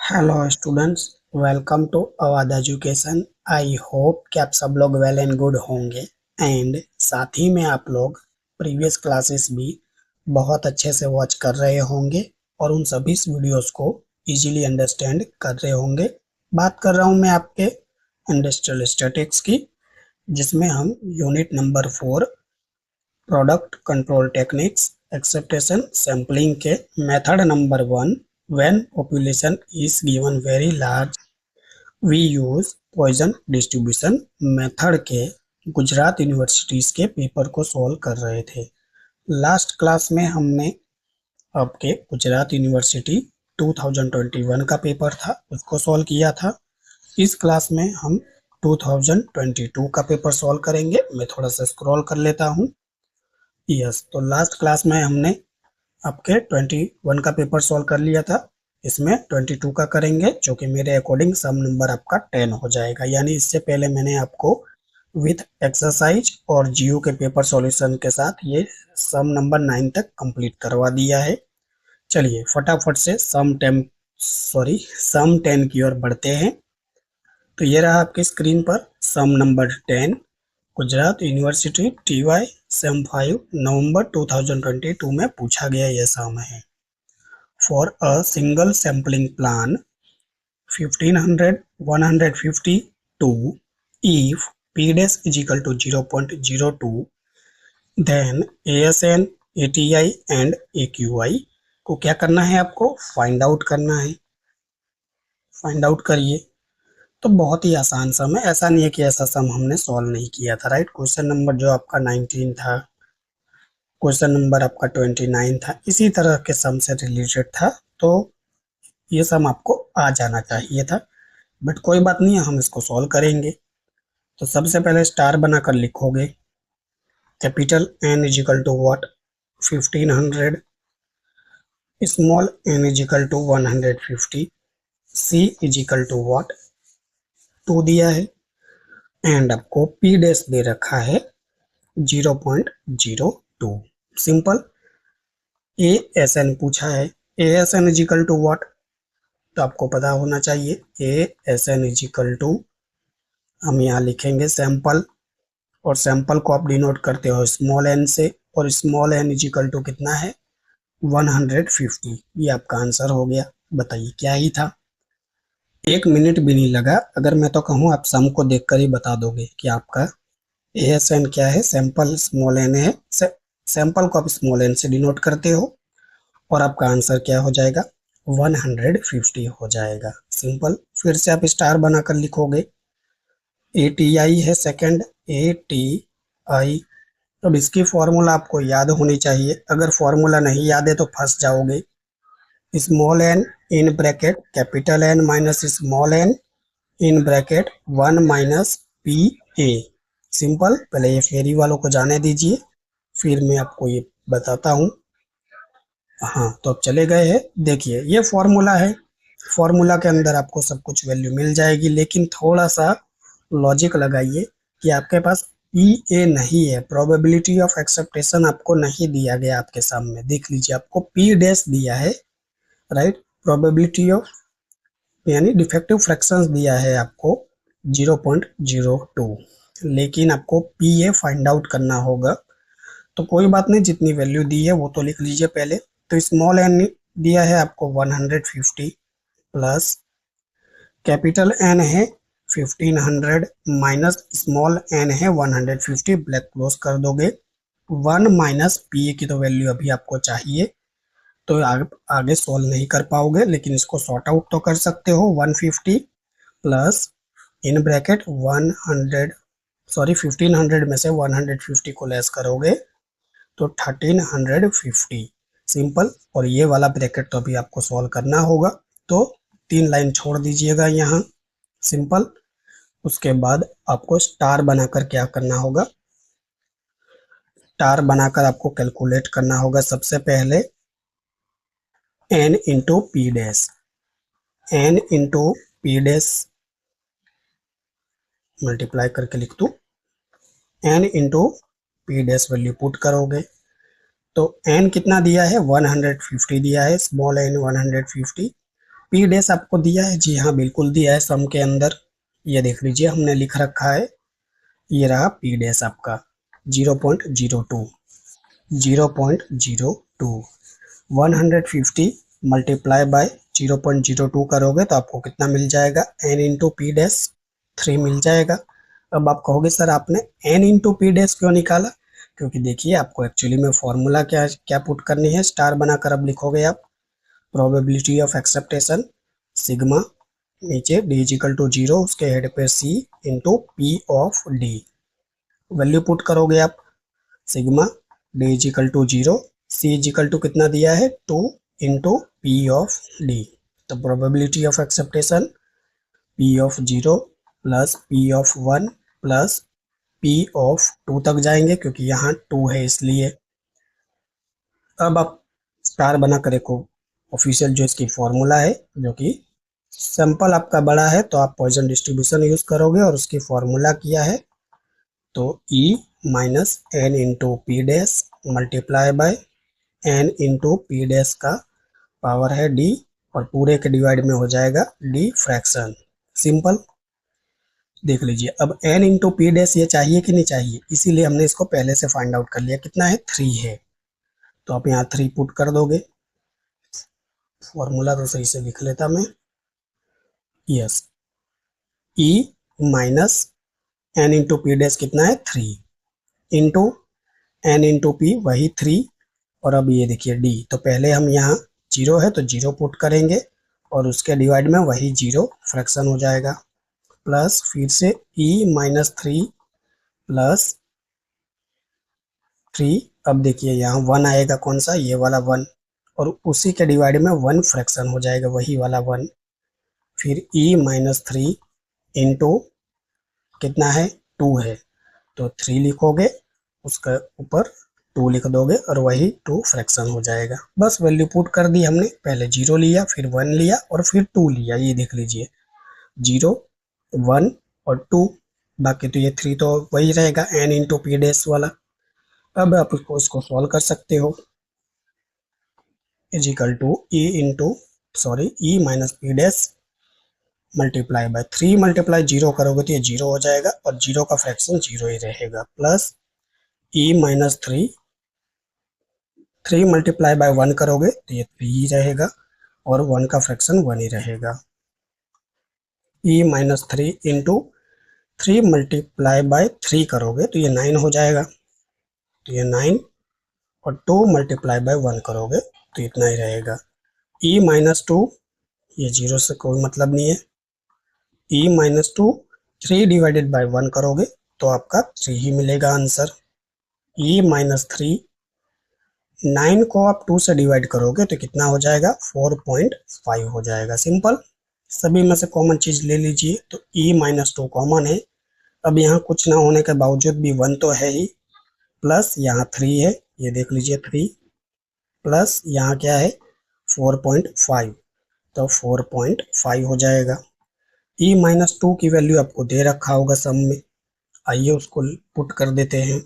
Hello students, welcome to Awadh education. I hope कि आप सब लोग वेल एंड गुड होंगे एंड साथ ही में आप लोग प्रीवियस क्लासेस भी बहुत अच्छे से वॉच कर रहे होंगे और उन सभी वीडियोस को इजीली अंडरस्टैंड कर रहे होंगे। बात कर रहा हूं मैं आपके इंडस्ट्रियल स्टैटिक्स की, जिसमें हम unit number 4 product control techniques acceptance sampling के method number 1 when population is given very large we use Poisson distribution method के गुजरात यूनिवर्सिटीज के पेपर को सॉल्व कर रहे थे। लास्ट क्लास में हमने आपके गुजरात यूनिवर्सिटी 2021 का पेपर था उसको सॉल्व किया था। इस क्लास में हम 2022 का पेपर सॉल्व करेंगे। मैं थोड़ा सा स्क्रॉल कर लेता हूँ। यस, तो लास्ट क्लास में हमने आपके 21 का पेपर सॉल्व कर लिया था। इसमें 22 का करेंगे, जो कि मेरे अकॉर्डिंग सम नंबर आपका 10 हो जाएगा। यानी इससे पहले मैंने आपको विथ एक्सरसाइज और जीओ के पेपर सॉल्यूशन के साथ ये सम नंबर 9 तक कंप्लीट करवा दिया है। चलिए फटाफट से सम 10 की ओर बढ़ते हैं। तो ये रहा आपकी स्क्रीन पर sum number 10। Gujarat university TY sem 5 नवंबर 2022 में पूछा गया यह सम है। For a single sampling plan 1500 152 if p dash is equal to 0.02 then ASN ATI and AQI को क्या करना है, आपको फाइंड आउट करना है। फाइंड आउट करिए। तो बहुत ही आसान सम है, ऐसा नहीं है कि ऐसा सम हमने सॉल्व नहीं किया था। राइट, क्वेश्चन नंबर जो आपका 19 था, क्वेश्चन नंबर आपका 29 था, इसी तरह के सम से रिलेटेड था। तो ये सम आपको आ जाना चाहिए था, बट कोई बात नहीं है, हम इसको सॉल्व करेंगे। तो सबसे पहले स्टार बनाकर लिखोगे capital N is equal to what 1500, small N is equal to 150, C is equal to what 2 दिया है एंड आपको पी डैश दे रखा है 0.02। सिंपल। ए एस एन पूछा है, A S N is equal to what, तो आपको पता होना चाहिए A S N is equal to, हम यहाँ लिखेंगे सैंपल, और सैंपल को आप डिनोट करते हो स्मॉल एन से, और small N is equal to कितना है 150। ये आपका आंसर हो गया। बताइए क्या ही था, 1 मिनट भी नहीं लगा। अगर मैं तो कहूँ आप सम को देखकर ही बता दोगे कि आपका ए एस एन क्या है। सैंपल स्मॉल एन है, सैंपल को आप स्मॉल एन से डिनोट करते हो और आपका आंसर क्या हो जाएगा 150 हो जाएगा। सिंपल। फिर से आप स्टार बनाकर लिखोगे, ए टी आई है सेकंड, ए टी आई। अब इसकी फॉर्मूला आपको याद होनी चाहिए, अगर फॉर्मूला नहीं याद है तो फंस जाओगे। Small N in bracket capital N minus small N in bracket 1 minus P A. Simple. पहले ये फेरी वालों को जाने दीजिए, फिर मैं आपको ये बताता हूँ। हाँ, तो अब चले गए हैं। देखिए ये फॉर्मूला है, फॉर्मूला के अंदर आपको सब कुछ वैल्यू मिल जाएगी, लेकिन थोड़ा सा लॉजिक लगाइए कि आपके पास पी ए नहीं है, प्रोबेबिलिटी ऑफ एक्सेप्टेशन आपको नहीं दिया गया आपके सामने। देख लीजिए, आपको पी डैश दिया है, राइट, प्रोबेबिलिटी ऑफ यानी डिफेक्टिव फ्रैक्शंस दिया है आपको 0.02, लेकिन आपको पी ए फाइंड आउट करना होगा। तो कोई बात नहीं, जितनी वैल्यू दी है वो तो लिख लीजिए पहले। तो स्मॉल एन दिया है आपको 150 प्लस कैपिटल एन है 1500 माइनस स्मॉल एन है 150, ब्लैक क्लोज कर दोगे। 1 माइनस पी ए की तो वैल्यू अभी आपको चाहिए, तो आगे सॉल्व नहीं कर पाओगे, लेकिन इसको सॉर्ट आउट तो कर सकते हो। 150 प्लस इन ब्रैकेट 1500 में से 150 को लेस करोगे तो 1350। सिंपल। और ये वाला ब्रैकेट तो अभी आपको सॉल्व करना होगा, तो 3 लाइन छोड़ दीजिएगा यहाँ। सिंपल। उसके बाद आपको स्टार बनाकर क्या करना होगा, स्टार बनाकर आपको कैलकुलेट करना होगा सबसे पहले n into P dash, n into P dash multiply करके लिख दू, n into P dash value put करोगे तो n कितना दिया है 150 दिया है, स्मॉल n 150 पी डैश आपको दिया है, जी हाँ बिल्कुल दिया है सम के अंदर। ये देख लीजिए हमने लिख रखा है, ये रहा पी डैश आपका 0.02। 0.02 150 मल्टीप्लाई बाय 0.02 करोगे तो आपको कितना मिल जाएगा, n इंटू पी डैश 3 मिल जाएगा। अब आप कहोगे सर आपने n इंटू पी डैश क्यों निकाला, क्योंकि देखिए आपको एक्चुअली में फॉर्मूला क्या क्या पुट करनी है, स्टार बनाकर अब लिखोगे आप प्रोबेबिलिटी ऑफ एक्सेप्टेशन सिग्मा, नीचे डी इजिकल टू 0, उसके हेड पे c into P of D. Value put करोगे आप sigma D equal to 0, C equal to कितना दिया है 2 इंटू पी ऑफ डी। तो probability of acceptation P of 0 plus P of 1 plus P of 2 तक जाएंगे क्योंकि यहाँ 2 है इसलिए। अब आप स्टार बना कर एक ऑफिशियल जो इसकी फॉर्मूला है, जो कि सैंपल आपका बड़ा है तो आप पॉइजन डिस्ट्रीब्यूशन यूज करोगे और उसकी फॉर्मूला किया है तो E minus N into P dash multiply by N into P dash का पावर है D और पूरे के डिवाइड में हो जाएगा D फ्रैक्शन। सिंपल, देख लीजिए अब n इंटू पी डैश ये चाहिए कि नहीं चाहिए, इसीलिए हमने इसको पहले से फाइंड आउट कर लिया, कितना है 3 है, तो आप यहाँ 3 पुट कर दोगे। फॉर्मूला तो सही से लिख लेता मैं, yes E minus N into P dash कितना है 3 इंटू एन इंटू पी वही 3, और अब ये देखिए D, तो पहले हम यहाँ 0 है तो 0 पुट करेंगे और उसके डिवाइड में वही 0 फ्रैक्शन हो जाएगा, प्लस फिर से E माइनस 3 प्लस 3, अब देखिए यहाँ 1 आएगा, कौन सा, ये वाला 1, और उसी के डिवाइड में 1 फ्रैक्शन हो जाएगा, वही वाला 1, फिर E माइनस 3 इंटू कितना है 2 है तो 3 लिखोगे, उसका ऊपर 2 लिख दोगे और वही 2 फ्रैक्शन हो जाएगा। बस वैल्यू पुट कर दी हमने, पहले 0 लिया फिर 1 लिया और फिर 2 लिया, ये देख लीजिए 0 1 और 2, बाकी तो ये 3 तो वही रहेगा n इंटू पी डैश वाला। अब आप इसको सॉल्व कर सकते हो, equal to E minus P dash multiply by 3 multiply 0 करोगे तो ये 0 हो जाएगा और 0 का फ्रैक्शन 0 ही रहेगा, plus E minus 3 multiply by 1 करोगे तो ये 3 ही रहेगा और 1 का फ्रैक्शन 1 ही रहेगा। E minus 3 into 3 multiply by 3 करोगे तो ये 9 हो जाएगा, तो ये 9 और 2 मल्टीप्लाई बाय 1 करोगे तो इतना ही रहेगा। ई माइनस 2, ये 0 से कोई मतलब नहीं है, ई माइनस 2 3 डिवाइडेड बाय 1 करोगे तो आपका 3 ही मिलेगा आंसर। ई माइनस 3 9 को आप 2 से डिवाइड करोगे तो कितना हो जाएगा 4.5 हो जाएगा। सिंपल, सभी में से कॉमन चीज ले लीजिए, तो ई माइनस 2 कॉमन है, अब यहाँ कुछ ना होने के बावजूद भी 1 तो है ही, प्लस यहाँ 3 है, ये देख लीजिए 3, प्लस यहाँ क्या है 4.5, तो 4.5 हो जाएगा। ई माइनस 2 की वैल्यू आपको दे रखा होगा सम में, आइए उसको पुट कर देते हैं।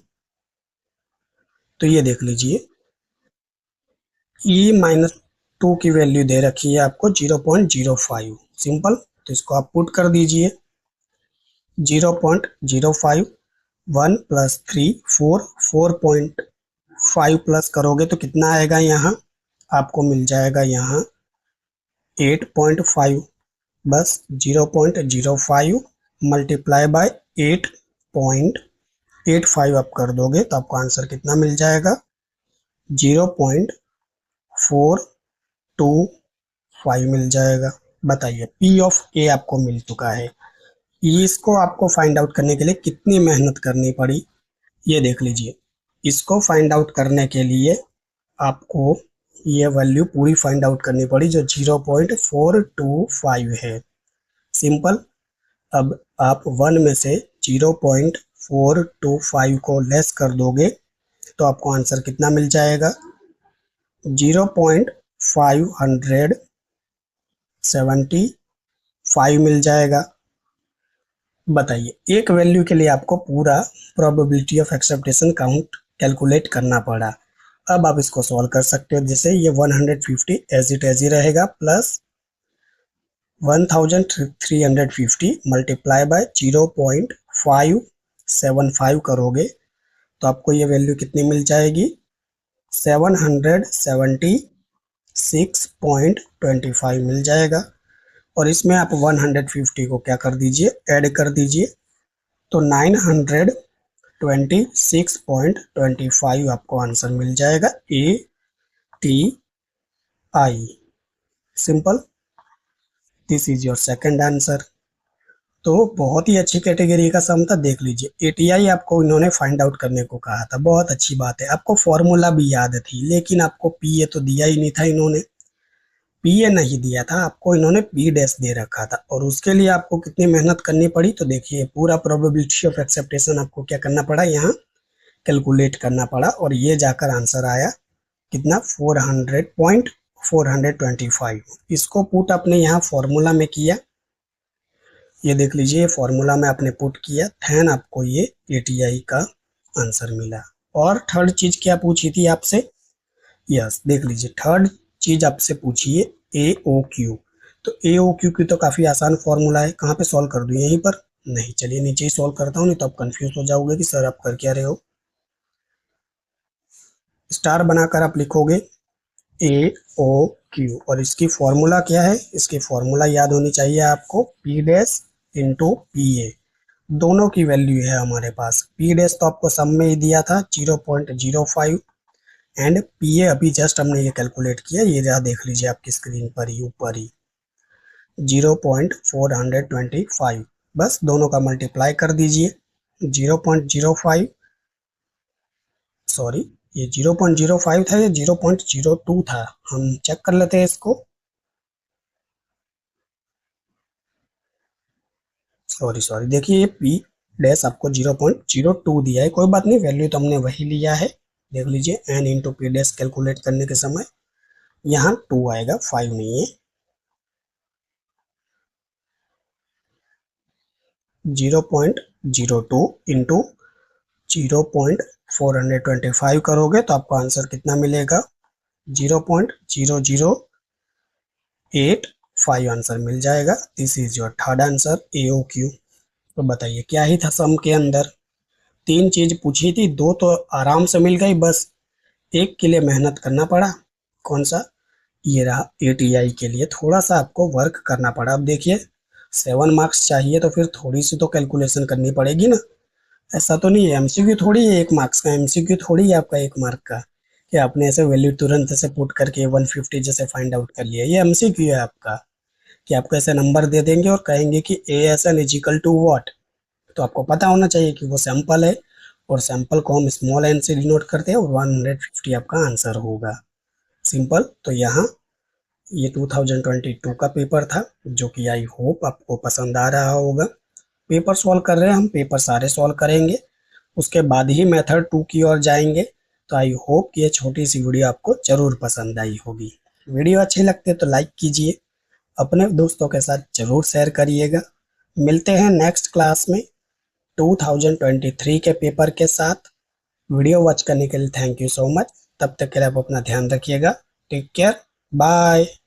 तो ये देख लीजिए ई माइनस 2 की वैल्यू दे रखी है आपको 0.05, सिंपल, तो इसको आप पुट कर दीजिए 0.05, 1 प्लस 3 4, 4.5 प्लस करोगे तो कितना आएगा, यहाँ आपको मिल जाएगा यहाँ 8.5, बस 0.05 मल्टीप्लाई बाय 8.85 आप कर दोगे तो आपको आंसर कितना मिल जाएगा 0.425 मिल जाएगा। बताइए पी ऑफ ए आपको मिल चुका है, इसको आपको फाइंड आउट करने के लिए कितनी मेहनत करनी पड़ी, ये देख लीजिए। इसको फाइंड आउट करने के लिए आपको ये वैल्यू पूरी फाइंड आउट करनी पड़ी जो 0.425 है। सिंपल, अब आप 1 में से 0.425 को लेस कर दोगे तो आपको आंसर कितना मिल जाएगा 0.575 मिल जाएगा। बताइए एक वैल्यू के लिए आपको पूरा probability of acceptation count calculate करना पड़ा। अब आप इसको सॉल्व कर सकते हो, जैसे ये 150 एज इट एज ही रहेगा, प्लस 1350 मल्टीप्लाई बाय 0.575 करोगे तो आपको ये वैल्यू कितनी मिल जाएगी, 776.25 मिल जाएगा। और इसमें आप 150 को क्या कर दीजिए, ऐड कर दीजिए, तो 926.25 आपको आंसर मिल जाएगा, ATI। Simple, this is your second answer. तो बहुत ही अच्छी कैटेगरी का सम था, देख लीजिए। एटीआई आपको इन्होंने फाइंड आउट करने को कहा था, बहुत अच्छी बात है। आपको फॉर्मूला भी याद थी, लेकिन आपको पीए तो दिया ही नहीं था इन्होंने, पीए नहीं दिया था आपको, इन्होंने पी डैश दे रखा था। और उसके लिए आपको कितनी मेहनत करनी पड़ी, तो देखिए पूरा प्रोबेबिलिटी ऑफ एक्सेप्टेशन आपको क्या करना पड़ा, यहाँ कैलकुलेट करना पड़ा, और ये जाकर आंसर आया कितना, 400.425। इसको पुट आपने यहाँ फॉर्मूला में किया, ये देख लीजिए फॉर्मूला में आपने पुट किया, थेन आपको ये एटीआई का आंसर मिला। और थर्ड चीज क्या पूछी थी आपसे, यस देख लीजिए, थर्ड चीज आपसे पूछी है एओक्यू। तो एओक्यू की तो काफी आसान फॉर्मूला है, कहाँ पे सॉल्व कर दूं, यहीं पर, नहीं चलिए नीचे ही सॉल्व करता हूँ, नहीं तो आप कंफ्यूज हो जाओगे कि सर आप कर क्या रहे हो। स्टार बनाकर आप लिखोगे AOQ, और इसकी फॉर्मूला क्या है, इसकी फॉर्मूला याद होनी चाहिए आपको, P डैश इंटू PA, दोनों की वैल्यू है हमारे पास। P डैश तो आपको सम में ही दिया था 0.05, एंड PA अभी जस्ट हमने ये कैलकुलेट किया, ये जहाँ देख लीजिए आपकी स्क्रीन पर ही ऊपर ही 0.425, बस दोनों का मल्टीप्लाई कर दीजिए। 0.05, सॉरी ये 0.05 था, ये 0.02 था, हम चेक कर लेते हैं इसको। सॉरी देखिए, ये पी डैश आपको 0.02 दिया है, कोई बात नहीं, वैल्यू तो हमने वही लिया है। देख लीजिए N into P dash calculate करने के समय यहाँ 2 आएगा, 5 नहीं है। 0.02 इंटू 0.425 करोगे तो आपको आंसर कितना मिलेगा, 0.0085 आंसर मिल जाएगा। This is your third answer, AOQ। तो बताइए क्या ही था सम के अंदर, तीन चीज पूछी थी, दो तो आराम से मिल गई, बस एक के लिए मेहनत करना पड़ा। कौन सा, ये रहा, ATI के लिए थोड़ा सा आपको वर्क करना पड़ा। अब देखिए 7 मार्क्स चाहिए तो फिर थोड़ी सी तो कैलकुलेशन करनी पड़ेगी ना, ऐसा तो नहीं है एमसीक्यू थोड़ी है 1 मार्क्स का, एमसीक्यू थोड़ी है आपका 1 मार्क का कि आपने ऐसे वैल्यू तुरंत ऐसे पुट करके 150 जैसे फाइंड आउट कर लिया। ये एमसीक्यू है आपका कि आपको ऐसे नंबर दे देंगे और कहेंगे कि ASN is equal to what, तो आपको पता होना चाहिए कि वो सैंपल है, और सैंपल को हम स्मॉल एन से डिनोट करते हैं, और 150 आपका आंसर होगा। सिंपल। तो यहाँ ये 2022 का पेपर था, जो कि आई होप आपको पसंद आ रहा होगा। पेपर सॉल्व कर रहे हैं हम, पेपर सारे सॉल्व करेंगे, उसके बाद ही मेथड 2 की ओर जाएंगे। तो आई होप कि ये छोटी सी वीडियो आपको जरूर पसंद आई होगी। वीडियो अच्छी लगती है तो लाइक कीजिए, अपने दोस्तों के साथ जरूर शेयर करिएगा। मिलते हैं नेक्स्ट क्लास में 2023 के पेपर के साथ। वीडियो वॉच करने के लिए थैंक यू सो मच। तब तक के लिए आप अपना ध्यान रखिएगा। Take care, bye.